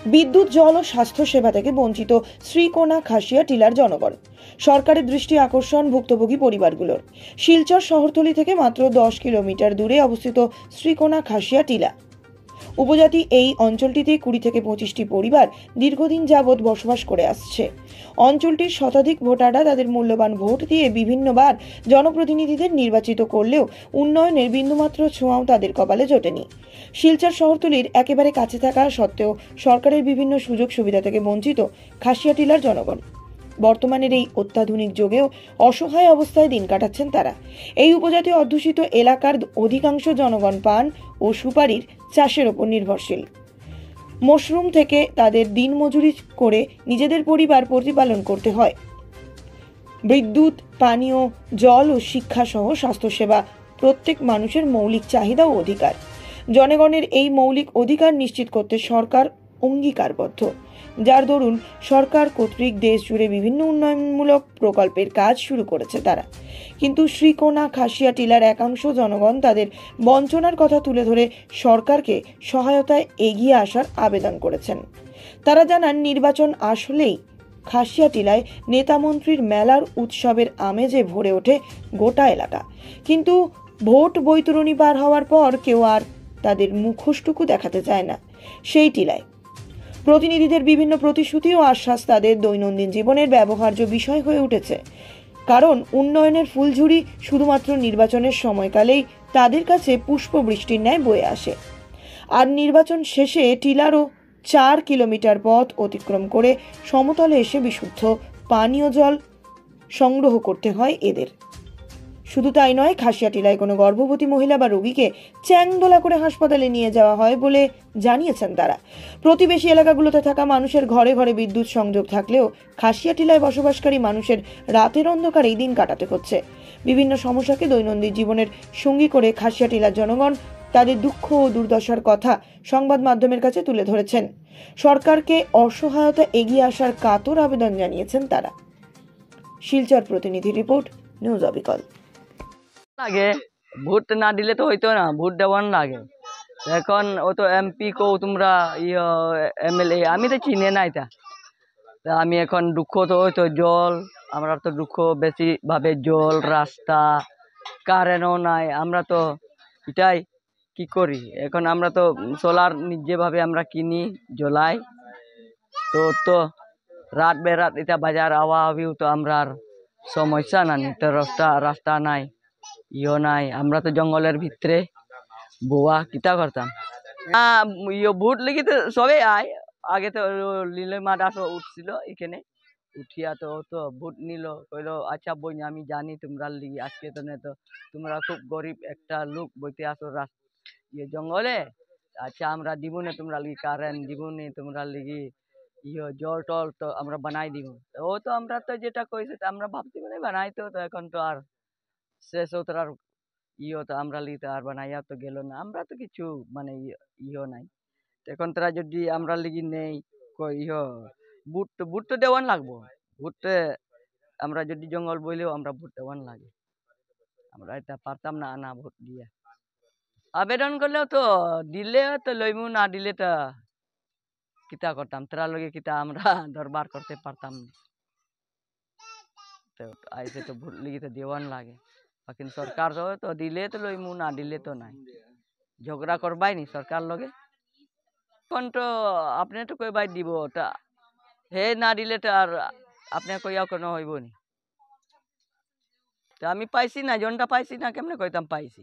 বিদ্যুৎ, জল ও স্বাস্থ্য সেবা থেকে বঞ্চিত শ্রীকোনা খাসিয়া টিলার জনগণ। সরকারের দৃষ্টি আকর্ষণ ভুক্তভোগী পরিবারগুলোর। শিলচর শহরতলি থেকে মাত্র 10 কিলোমিটার দূরে অবস্থিত শ্রীকোনা খাসিয়া টিলা উপজাতি এই অঞ্চলটিতে 20 থেকে 25টি পরিবার দীর্ঘদিন যাবৎ বসবাস করে আসছে। অঞ্চলটির শতাধিক ভোটাররা তাদের মূল্যবান ভোট দিয়ে বিভিন্নবার জনপ্রতিনিধিদের নির্বাচিত করলেও উন্নয়নের বিন্দুমাত্র ছোঁয়াও তাদের কপালে জোটেনি। শিলচর শহরতলির একেবারে কাছে থাকা সত্ত্বেও সরকারের বিভিন্ন সুযোগ সুবিধা থেকে বঞ্চিত খাসিয়া টিলার জনগণ। বর্তমানের এই অত্যাধুনিক যুগেও অসহায় অবস্থায় দিন কাটাচ্ছেন তারা। এই উপজাতি অধ্যুষিত এলাকার অধিকাংশ জনগণ পান ও সুপারির চাষের ওপর নির্ভরশীল। মশরুম থেকে তাদের দিনমজুরি করে নিজেদের পরিবার প্রতিপালন করতে হয়। বিদ্যুৎ, পানীয় জল ও শিক্ষা সহ স্বাস্থ্যসেবা প্রত্যেক মানুষের মৌলিক চাহিদা ও অধিকার। জনগণের এই মৌলিক অধিকার নিশ্চিত করতে সরকার অঙ্গীকারবদ্ধ, যার দরুন সরকার কর্তৃক দেশ জুড়ে বিভিন্ন উন্নয়নমূলক প্রকল্পের কাজ শুরু করেছে তারা। কিন্তু শ্রীকোনা খাসিয়া টিলার একাংশ জনগণ তাদের বঞ্চনার কথা তুলে ধরে সরকারকে সহায়তায় এগিয়ে আসার আবেদন করেছেন। তারা জানান, নির্বাচন আসলেই খাসিয়া টিলায় নেতামন্ত্রীর মেলার উৎসবের আমেজে ভরে ওঠে গোটা এলাকা। কিন্তু ভোট বৈতরণী পার হওয়ার পর কেউ আর তাদের মুখোশটুকু দেখাতে চায় না। সেই টিলায় প্রতিনিধিদের বিভিন্ন প্রতিশ্রুতি ও আশ্বাস তাদের দৈনন্দিন জীবনের ব্যবহার্য বিষয় হয়ে উঠেছে। কারণ উন্নয়নের ফুলঝুরি শুধুমাত্র নির্বাচনের সময়কালেই তাদের কাছে পুষ্পবৃষ্টির ন্যায় বয়ে আসে। আর নির্বাচন শেষে টিলারও 4 কিলোমিটার পথ অতিক্রম করে সমতলে এসে বিশুদ্ধ পানীয় জল সংগ্রহ করতে হয় এদের। শুধু তাই নয়, খাসিয়া টিলায় কোনো গর্ভবতী মহিলা বা রোগীকে চ্যাংদোলা করে হাসপাতালে নিয়ে যাওয়া হয় বলে জানিয়েছেন তারা। প্রতিবেশী এলাকাগুলোতে থাকা মানুষের ঘরে ঘরে বিদ্যুৎ সংযোগ থাকলেও খাসিয়া টিলায় বসবাসকারী মানুষের রাতের অন্ধকারেই দিন কাটাতে হচ্ছে। বিভিন্ন সমস্যাকে দৈনন্দিন জীবনের সঙ্গী করে খাসিয়া টিলার জনগণ তাদের দুঃখ ও দুর্দশার কথা সংবাদ মাধ্যমের কাছে তুলে ধরেছেন। সরকারকে অসহায়তা এগিয়ে আসার কাতর আবেদন জানিয়েছেন তারা। শিলচর প্রতিনিধি রিপোর্ট, নিউজ অবিকল। লাগে ভোট না দিলে তো হইতো না, ভোট দেওয়ার লাগে। এখন ও তো এমপি কো তোমরা এমএলএ আমি তো চিনে নাই তা আমি এখন দুঃখ তো ওই তো জল, আমরা তো দুঃখ বেশি ভাবে জল, রাস্তা, কারেন্টও নাই। আমরা তো এটাই কি করি এখন, আমরা তো সোলার নিজে ভাবে আমরা কিনি জ্বলাই। তো তো রাত বেরাত এটা বাজার আওয়া আবিও তো আমরা সমস্যা না, তো রাস্তা নাই, নাই। আমরা তো জঙ্গলের ভিতরে বুয়া কিতা করতাম। ভোট লেগে তো সবে আয় আগে তো লিলে মাঠ আসো উঠছিল এখানে উঠিয়া তো তো ভোট নিল, কইলো আচ্ছা বই আমি জানি তোমরা লিগি আজকে তো তো তোমরা খুব গরিব একটা লোক বইতে আসো জঙ্গলে, আচ্ছা আমরা দিব না তোমরা লিগি কারেন্ট দিব না তোমরা লিগি জল টল তো আমরা বানাই দিব। ও তো আমরা তো যেটা কইছে আমরা ভাবছি মানে বানাই তো এখন তো আর শেষ হতো আর তো আমরা লিতে আর বানাইয়া তো গেল না, আমরা তো কিছু মানে নাই। এখন তারা যদি আমরা লিগি নেই বুট তো দেওয়ান লাগবো। ভোটে আমরা যদি জঙ্গল বইলেও আমরা ভোট দেওয়ান লাগে, আমরা এটা পারতাম না আনা ভোট দিয়ে। আবেদন করলেও তো দিলে তো লইমু, না দিলে তো কিতা করতাম, তারা লগে কিতা আমরা দরবার করতে পারতাম না। তো আইসে তো ভোট লিগে তো দেওয়ান লাগে, কিন্তু সরকার তো দিলে তো লইমু, না দিলে তো নাই। ঝগড়া করবাই নি সরকার লগে। এখন তো আপনি তো কইবাই দিব, তা হে না দিলে তো আর আপনি কইয়াও কোনো হইব নি। আমি পাইছি না, জনটা পাইছি না, কেমনে কইতাম পাইছি।